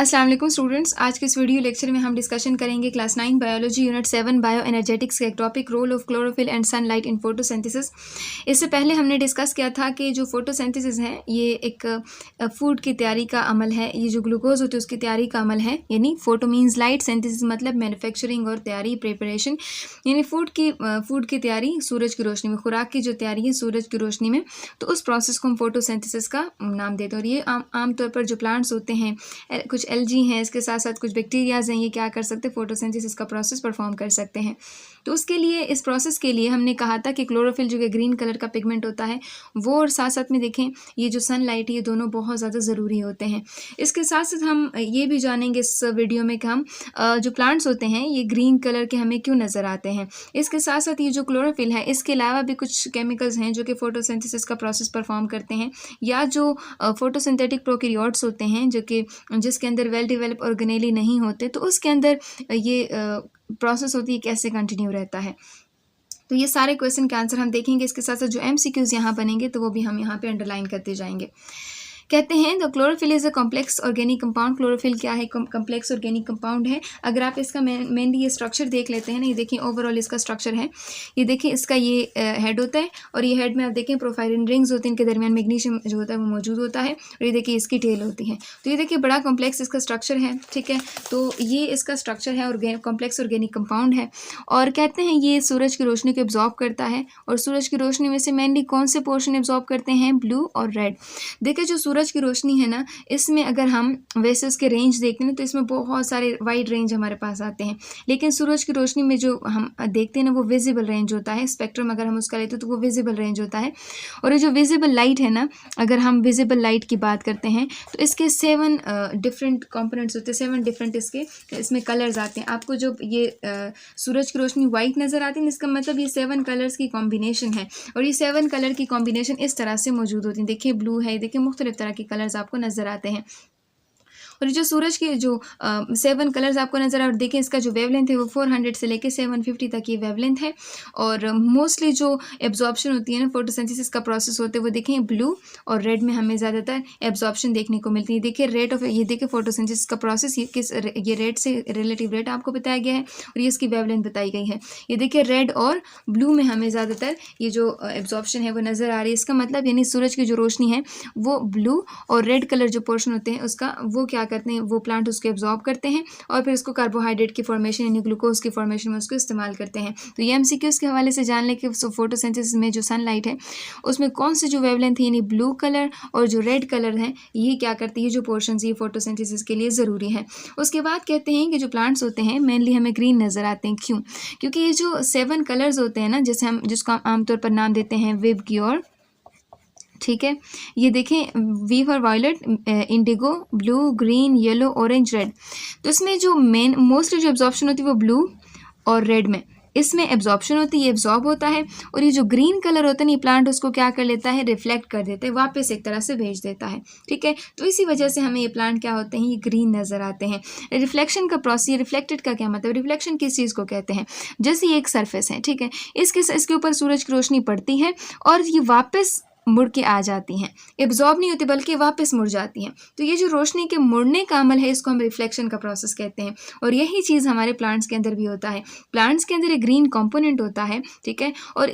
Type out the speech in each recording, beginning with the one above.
अस्सलाम वालेकुम स्टूडेंट्स। आज के इस वीडियो लेक्चर में हम डिस्कशन करेंगे class 9 biology unit 7 bioenergetics का एक topic role of chlorophyll and sunlight in photosynthesis. इससे पहले हमने डिस्कस किया था कि जो फोटोसिंथेसिस है ये एक फूड की तैयारी का अमल है। ये जो ग्लूकोज होती है उसकी तैयारी का अमल है, यानी फोटो मीन्स लाइट, सिंथेसिस मतलब मैन्युफैक्चरिंग और तैयारी प्रिपरेशन, यानी फूड की तैयारी सूरज की रोशनी में, खुराक की जो तैयारी है सूरज की रोशनी में, तो उस प्रोसेस को हम फोटोसिंथेसिस का नाम देते हैं। और ये आमतौर पर जो प्लांट्स होते हैं, कुछ एल्गी हैं, इसके साथ साथ कुछ बैक्टीरियाज हैं, ये क्या कर सकते हैं, फोटोसिंथेसिस का प्रोसेस परफॉर्म कर सकते हैं। तो उसके लिए, इस प्रोसेस के लिए हमने कहा था कि क्लोरोफिल जो कि ग्रीन कलर का पिगमेंट होता है वो, और साथ साथ में देखें ये जो सनलाइट है, ये दोनों बहुत ज़्यादा ज़रूरी होते हैं। इसके साथ साथ हम ये भी जानेंगे इस वीडियो में कि हम जो प्लांट्स होते हैं ये ग्रीन कलर के हमें क्यों नज़र आते हैं। इसके साथ साथ ये जो क्लोरोफिल है इसके अलावा भी कुछ केमिकल्स हैं जो कि फोटोसिंथेसिस का प्रोसेस परफॉर्म करते हैं, या जो फोटोसिंथेटिक प्रोकैरियोट्स होते हैं जो कि जिसके अंदर वेल डेवलप ऑर्गेनेली नहीं होते, तो उसके अंदर ये प्रोसेस होती है, कैसे कंटिन्यू रहता है। तो ये सारे क्वेश्चन के आंसर हम देखेंगे। इसके साथ साथ जो MCQs यहाँ बनेंगे तो वो भी हम यहाँ पे अंडरलाइन करते जाएंगे। कहते हैं the chlorophyll is a complex organic compound. Chlorophyll क्या है? कॉम्प्लेक्स ऑर्गेनिक कंपाउंड है। अगर आप इसका मेनली ये स्ट्रक्चर देख लेते हैं ना, ये देखिए ओवरऑल इसका स्ट्रक्चर है। ये देखिए इसका ये हेड होता है, और ये हेड में आप देखें प्रोफाइलिन रिंग्स होती हैं, इनके दरमियान मैग्नीशियम जो होता है वो मौजूद होता है, और ये देखिए इसकी टेल होती है। तो ये देखिए बड़ा कॉम्प्लेक्स इसका स्ट्रक्चर है, ठीक है। तो ये इसका स्ट्रक्चर है और कॉम्प्लेक्स ऑर्गेनिक कंपाउंड है। और कहते हैं ये सूरज की रोशनी को एब्जॉर्ब करता है, और सूरज की रोशनी में से मेनली कौन से पोर्शन एब्जॉर्ब करते हैं? ब्लू और रेड। देखिए जो सूरज की रोशनी है ना, इसमें अगर हम वैसे उसके रेंज देखते हैं तो इसमें बहुत सारे वाइड रेंज हमारे पास आते हैं, लेकिन सूरज की रोशनी में जो हम देखते हैं ना वो विजिबल रेंज होता है। स्पेक्ट्रम अगर हम उसका लेते हैं तो वो विजिबल रेंज होता है। और ये जो विजिबल लाइट है ना, अगर हम विजिबल लाइट की बात करते हैं तो इसके 7 डिफरेंट कंपोनेंट्स होते हैं, 7 डिफरेंट इसमें कलर्स आते हैं। आपको जो ये सूरज की रोशनी वाइट नज़र आती है, इसका मतलब ये 7 कलर्स की कॉम्बिनेशन है, और ये 7 कलर की कॉम्बिनेशन इस तरह से मौजूद होती है। देखिए ब्लू है, देखिए मुख्तलिफ तरह के कलर्स आपको नज़र आते हैं। और जो सूरज के जो 7 कलर्स आपको नज़र आ, और देखें इसका जो वेवलेंथ है वो 400 से लेके 750 तक ये वेवलेंथ है। और मोस्टली जो एब्जॉर्प्शन होती है ना, फोटोसिंथेसिस का प्रोसेस होते हैं वो देखें ब्लू और रेड में हमें ज़्यादातर एब्जॉर्प्शन देखने को मिलती है। देखिए रेट ऑफ, ये देखिए फोटोसिंथेसिस का प्रोसेस ये रेड से रिलेटिव रेट आपको बताया गया है, और ये इसकी वेवलेंथ बताई गई है। ये देखिए रेड और ब्लू में हमें ज़्यादातर ये जो एब्जॉर्प्शन है वो नज़र आ रही है। इसका मतलब यानी सूरज की जो रोशनी है वो ब्लू और रेड कलर जो पोर्शन होते हैं उसका, वो क्या करते हैं, वो प्लांट उसको एब्जॉर्ब करते हैं और फिर उसको कार्बोहाइड्रेट की फॉर्मेशन यानी ग्लूकोज की फॉर्मेशन में उसको इस्तेमाल करते हैं। तो ये MCQs के हवाले से जान लें कि फोटोसिंथेसिस में जो सनलाइट है उसमें कौन सी जो वेवलेंथ है यानी ब्लू कलर और जो रेड कलर है ये क्या करती है, जो पोर्शन ये फोटोसिंथेसिस के लिए ज़रूरी है। उसके बाद कहते हैं कि जो प्लांट्स होते हैं मेनली हमें ग्रीन नज़र आते हैं। क्यों? क्योंकि ये जो 7 कलर्स होते हैं ना, जैसे हम जिसको आमतौर पर नाम देते हैं विबग्योर, ठीक है। ये देखें V for violet, indigo, blue, green, yellow, orange, red. तो इसमें जो मेन मोस्टली जो एब्जॉर्प्शन होती है वो ब्लू और रेड में इसमें एब्जॉर्प्शन होती है, ये एब्जॉर्ब होता है। और ये जो ग्रीन कलर होता है ना, ये प्लांट उसको क्या कर लेता है, रिफ्लेक्ट कर देता है, वापस एक तरह से भेज देता है, ठीक है। तो इसी वजह से हमें ये प्लांट क्या होते हैं, ये ग्रीन नज़र आते हैं। रिफ्लेक्शन का प्रोसेस, रिफ्लेक्टेड का क्या मतलब, रिफ्लेक्शन किस चीज़ को कहते हैं? जैसे ये एक सरफेस है, ठीक है, इसके ऊपर सूरज की रोशनी पड़ती है और ये वापस मुड़ के आ जाती हैं, एब्जॉर्ब नहीं होती बल्कि वापस मुड़ जाती हैं। तो ये जो रोशनी के मुड़ने का अमल है इसको हम रिफ्लेक्शन का प्रोसेस कहते हैं, और यही चीज़ हमारे प्लांट्स के अंदर भी होता है। प्लांट्स के अंदर एक ग्रीन कंपोनेंट होता है, ठीक है। और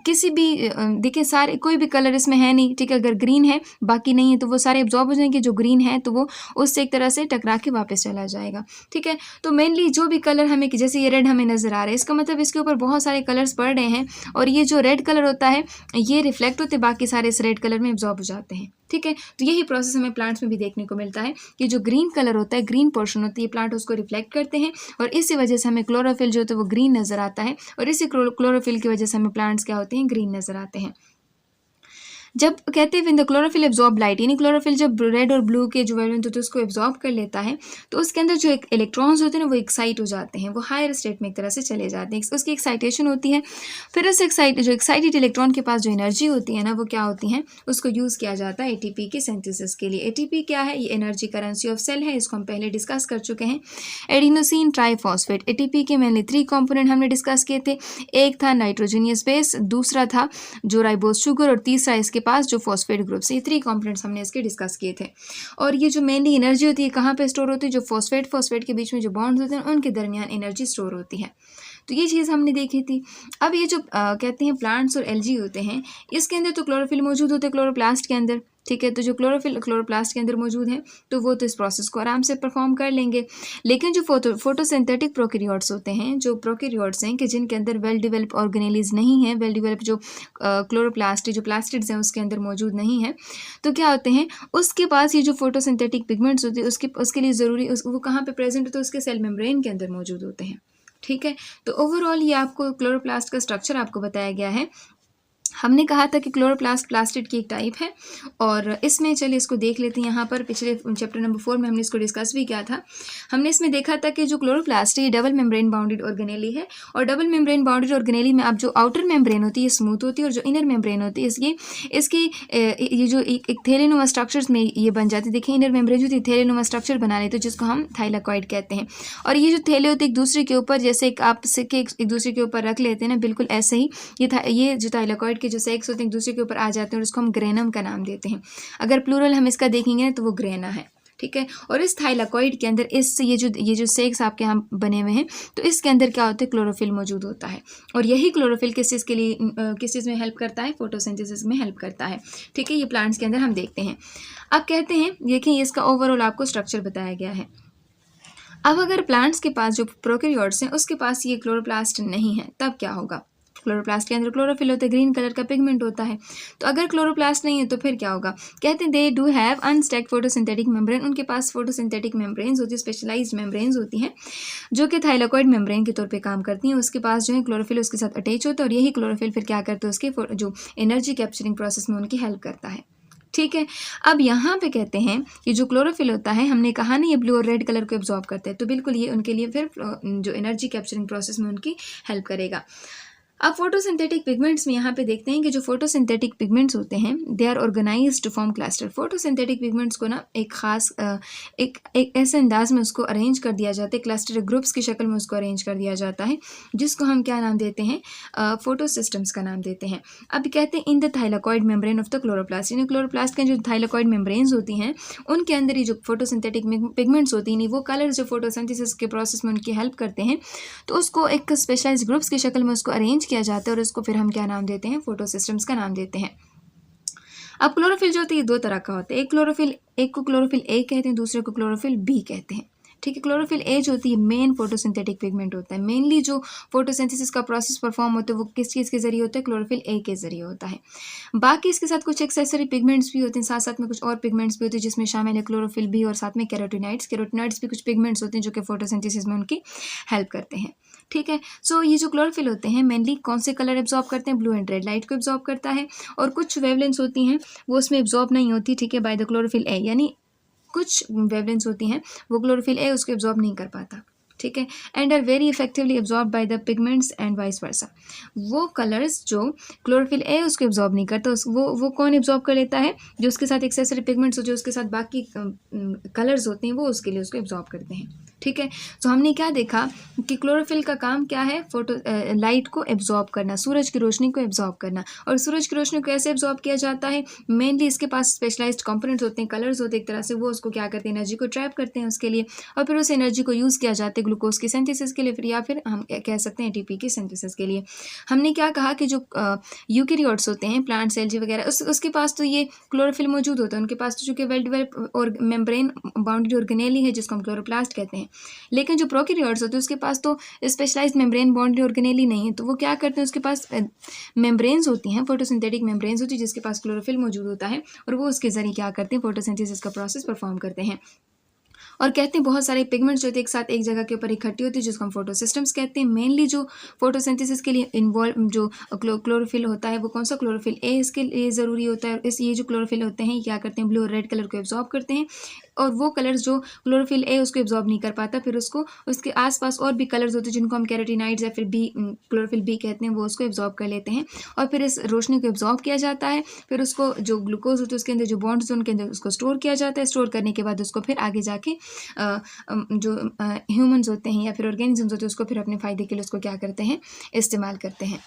किसी भी देखिए सारे कोई भी कलर इसमें है नहीं, ठीक है, अगर ग्रीन है बाकी नहीं है तो वो सारे एब्जॉर्ब हो जाएंगे, जो ग्रीन है तो वो उससे एक तरह से टकरा के वापस चला जाएगा, ठीक है। तो मेनली जो भी कलर हमें, जैसे ये रेड हमें नज़र आ रहा है, इसका मतलब इसके ऊपर बहुत सारे कलर्स पड़ रहे हैं, और ये जो रेड कलर होता है ये रिफ्लेक्ट होते, बाकी सारे इस रेड कलर में एब्जॉर्ब हो जाते हैं, ठीक है। तो यही प्रोसेस हमें प्लांट्स में भी देखने को मिलता है कि जो ग्रीन कलर होता है, ग्रीन पोर्शन होती है, प्लांट उसको रिफ्लेक्ट करते हैं, और इसी वजह से हमें क्लोरोफिल जो होता है वो ग्रीन नज़र आता है, और इसी क्लोरोफिल की वजह से हमें प्लांट्स क्या होते हैं, ग्रीन नज़र आते हैं। जब कहते हैं द क्लोरोफिल एब्जॉर्ब लाइट, यानी क्लोरोफिल जब रेड और ब्लू के जो वेवलेंथ होते हैं उसको एब्जॉर्ब कर लेता है, तो उसके अंदर जो इलेक्ट्रॉन्स होते हैं ना वो एक्साइट हो जाते हैं, वो हायर स्टेट में एक तरह से चले जाते हैं, उसकी एक्साइटेशन होती है। फिर उस एक्साइटेड इलेक्ट्रॉन के पास जो एनर्जी होती है ना वो क्या होती है, उसको यूज़ किया जाता है ATP की सिंथेसिस के लिए। ATP क्या है? ये एनर्जी करेंसी ऑफ सेल है, इसको हम पहले डिस्कस कर चुके हैं। एडिनोसिन ट्राइफॉस्फेट, ATP के मेनली 3 कंपोनेंट हमने डिस्कस किए थे। एक था नाइट्रोजनियस बेस, दूसरा था जो राइबोज शुगर, और तीसरा इसके उसके पास जो फॉस्फेट ग्रुप्स, ये 3 कंपोनेंट्स हमने इसके डिस्कस किए थे। और ये जो मेनली एनर्जी होती है कहाँ पे स्टोर होती है, जो फॉस्फेट के बीच में जो बॉन्ड्स होते हैं उनके दरमियान एनर्जी स्टोर होती है। तो ये चीज़ हमने देखी थी। अब ये जो कहते हैं प्लांट्स और एल्गी होते हैं, इसके अंदर तो क्लोरोफिल मौजूद होते हैं क्लोरोप्लास्ट के अंदर, ठीक है। तो जो क्लोरोप्लास्ट के अंदर मौजूद है तो वो तो इस प्रोसेस को आराम से परफॉर्म कर लेंगे। लेकिन जो फोटोसिंथेटिक प्रोकैरियोट्स होते हैं, जो प्रोकैरियोट्स हैं कि जिनके अंदर वेल डेवलप ऑर्गेनेलीज नहीं है, वेल डेवलप जो क्लोरोप्लास्ट जो प्लास्टिड्स हैं उसके अंदर मौजूद नहीं है, तो क्या होते हैं उसके पास ये जो फोटोसिंथेटिक पिगमेंट्स होते हैं उसके लिए ज़रूरी वो कहाँ पे प्रेजेंट होते हैं, उसके सेल मेम्ब्रेन के अंदर मौजूद होते हैं, ठीक है। तो ओवरऑल ये आपको क्लोरोप्लास्ट का स्ट्रक्चर आपको बताया गया है। हमने कहा था कि क्लोरोप्लास्ट प्लास्टिड की एक टाइप है और इसमें चलिए इसको देख लेते हैं। यहाँ पर पिछले चैप्टर नंबर 4 में हमने इसको डिस्कस भी किया था। हमने इसमें देखा था कि जो क्लोरोप्लास्ट है ये डबल मेम्ब्रेन बाउंडेड ऑर्गेनेली है और डबल मेम्ब्रेन बाउंडेड ऑर्गेनेली में अब जो आउटर मेम्ब्रेन होती है स्मूथ होती है और जो इनर मेम्ब्रेन होती है इसकी ये जो एक थैलेनुमा स्ट्रक्चर्स में ये बन जाती है। देखिए इनर मेम्ब्रेन जो थी थैलेनुमा स्ट्रक्चर बना लेते हैं जिसको हम थाइलाकॉइड कहते हैं। और ये जो थैले होते हैं एक दूसरे के ऊपर जैसे आप सिक्के एक दूसरे के ऊपर रख लेते हैं ना, बिल्कुल ऐसे ही ये जो थाइलाकॉइड के जो सेक्स होते हैं एक दूसरे के ऊपर आ जाते हैं और उसको हम ग्रेनम का नाम देते हैं। अगर प्लूरल हम इसका देखेंगे ना तो वो ग्रेना है, ठीक है। और इस थाइलाकॉइड के अंदर ये जो सेक्स आपके यहाँ बने हुए हैं तो इसके अंदर क्या होता है, क्लोरोफिल मौजूद होता है। और यही क्लोरोफिल किस चीज़ के लिए किस चीज़ में हेल्प करता है, फोटोसिंथेसिस में हेल्प करता है, ठीक है। ये प्लांट्स के अंदर हम देखते हैं। अब कहते हैं देखिए इसका ओवरऑल आपको स्ट्रक्चर बताया गया है। अब अगर प्लांट्स के पास जो प्रोकैरियोट्स हैं उसके पास ये क्लोरोप्लास्ट नहीं है तब क्या होगा। क्लोरोप्लास्ट के अंदर क्लोरोफिल होता है, ग्रीन कलर का पिगमेंट होता है। तो अगर क्लोरोप्लास्ट नहीं है तो फिर क्या होगा, कहते हैं they do have unstacked photosynthetic membrane. उनके पास फोटोसिंथेटिक मेम्ब्रेन्स होती है, स्पेशलाइज्ड मेम्ब्रेन्स होती हैं जो कि थाइलाकॉइड मेम्ब्रेन के तौर पे काम करती हैं। उसके पास जो है क्लोरोफिल उसके साथ अटैच होता है और यही क्लोरोफिल फिर क्या करता है उसके जो एनर्जी कैप्चरिंग प्रोसेस में उनकी हेल्प करता है, ठीक है। अब यहाँ पे कहते हैं कि जो क्लोरोफिल होता है हमने कहा ना ये ब्लू और रेड कलर को एब्जॉर्ब करते हैं, तो बिल्कुल ये उनके लिए फिर जो एनर्जी कैप्चरिंग प्रोसेस में उनकी हेल्प करेगा। अब फोटोसिंथेटिक पिगमेंट्स में यहाँ पे देखते हैं कि जो फोटोसिंथेटिक पिगमेंट्स होते हैं they are organised to form cluster. Photosynthetic pigments को ना एक खास एक ऐसे अंदाज में उसको अरेंज कर दिया जाता है, क्लस्टर ग्रुप्स की शक्ल में उसको अरेंज कर दिया जाता है जिसको हम क्या नाम देते हैं, फोटोसिस्टम्स का नाम देते हैं। अब कहते हैं in the thylakoid membrane of the chloroplast, यानी क्लोरोप्लास्ट के जो थाइलाकॉइड मेम्ब्रेन्स होती हैं उनके अंदर ही जो फोटोसिंथेटिक पिगमेंट्स होती हैं वो कलर्स जो फोटोसिंथेसिस के प्रोसेस में उनकी हेल्प करते हैं तो उसको एक स्पेशलाइज्ड ग्रुप्स की शक्ल में उसको अरेंज किया जाता है और उसको फिर हम क्या नाम देते हैं, फोटोसिस्टम्स का नाम देते हैं। अब क्लोरोफिल जो होता है ये 2 तरह का होता है, एक को क्लोरोफिल ए कहते हैं, दूसरे को क्लोरोफिल बी कहते हैं, ठीक है। क्लोरोफिल ए जो होती है मेन फोटोसिंथेटिक पिगमेंट होता है, मेनली जो फोटोसिंथेसिस का प्रोसेस परफॉर्म होता है वो किस चीज़ के जरिए होता है, क्लोरोफिल ए के जरिए होता है। बाकी इसके साथ कुछ एक्सेसरी पिगमेंट्स भी होते हैं, साथ साथ में कुछ और पिगमेंट्स भी होते हैं जिसमें शामिल है क्लोरोफिल बी और साथ में कैरोटीनाइड्स भी कुछ पिगमेंट्स होते हैं जो कि फोटोसिंथेसिस में उनकी हेल्प करते हैं, ठीक है। सो ये जो क्लोरोफिल होते हैं मेनली कौन से कलर एब्जॉर्ब करते हैं, ब्लू एंड रेड लाइट को एब्जॉर्ब करता है और कुछ वेवलेंथ्स होती हैं वो उसमें एब्जॉर्ब नहीं होती, ठीक है, बाय द क्लोरोफिल ए, यानी कुछ वेवलेंथ्स होती हैं वो क्लोरोफिल ए उसको एब्जॉर्ब नहीं कर पाता, ठीक है। And are very effectively absorb by the pigments and vice versa. वो कलर्स जो क्लोरोफिल ए उसको एब्जॉर्ब नहीं करता वो कौन एब्जॉर्ब कर लेता है, जो उसके साथ एक्सेसरी पिगमेंट्स हो जो उसके साथ बाकी कलर्स होते हैं वो उसके लिए उसको एब्जॉर्ब करते हैं, ठीक है। तो हमने क्या देखा कि क्लोरोफिल का काम क्या है, लाइट को एब्जॉर्ब करना, सूरज की रोशनी को एब्जॉर्ब करना। और सूरज की रोशनी को कैसे एब्जॉर्ब किया जाता है, मेनली इसके पास स्पेशलाइज्ड कंपोनेंट्स होते हैं, कलर्स होते हैं एक तरह से, वो उसको क्या करते हैं, एनर्जी को ट्रैप करते हैं उसके लिए और फिर उस एनर्जी को यूज़ किया जाता है ग्लूकोज की सिंथेसिस के लिए फिर या फिर हम कह सकते हैं एटीपी की सिंथेसिस के लिए। हमने क्या कहा कि जो यूकेरियोट्स होते हैं प्लांट सेल वगैरह उसके पास तो ये क्लोरोफिल मौजूद होता है, उनके पास तो चूँकि वेल डेवलप और मेम्ब्रेन बाउंडेड ऑर्गेनेली है जिसको हम क्लोरोप्लास्ट कहते हैं। लेकिन जो प्रोकैरियोट्स होते हैं उसके पास तो स्पेशलाइज्ड मेम्ब्रेन बाउंडेड ऑर्गेनेली नहीं है, तो वो क्या करते हैं उसके पास मेम्ब्रेन्स होती हैं, फोटोसिंथेटिक मेम्ब्रेन्स होती है जिसके पास क्लोरोफिल मौजूद होता है और वो उसके जरिए क्या करते हैं, फोटोसिंथेसिस का प्रोसेस परफॉर्म करते हैं। और कहते हैं बहुत सारे पिगमेंट्स जो होते हैं एक साथ एक जगह के ऊपर इकट्ठी होती है जिसको हम फोटोसिस्टम्स कहते हैं। मेनली जो फोटोसिंथेसिस के लिए इन्वॉल्व जो क्लोरोफिल होता है वो कौन सा, क्लोरोफिल ए इसके लिए ज़रूरी होता है। ये जो क्लोरोफिल होते हैं क्या करते हैं, ब्लू और रेड कलर को एब्जॉर्ब करते हैं और वो कलर्स जो क्लोरोफिल ए उसको एब्जॉर्ब नहीं कर पाता फिर उसको उसके आसपास और भी कलर्स होते हैं जिनको हम कैरोटीनाइड्स या फिर क्लोरोफिल बी कहते हैं वो उसको एब्जॉर्ब कर लेते हैं और फिर इस रोशनी को एब्जॉर्ब किया जाता है। फिर उसको जो ग्लूकोज होते हैं उसके अंदर जो बॉन्ड्स उनके अंदर उसको स्टोर किया जाता है। स्टोर करने के बाद उसको फिर आगे जाके जो ह्यूमंस होते हैं या फिर ऑर्गेनिजम्स होते हैं उसको फिर अपने फ़ायदे के लिए उसको क्या करते हैं, इस्तेमाल करते हैं।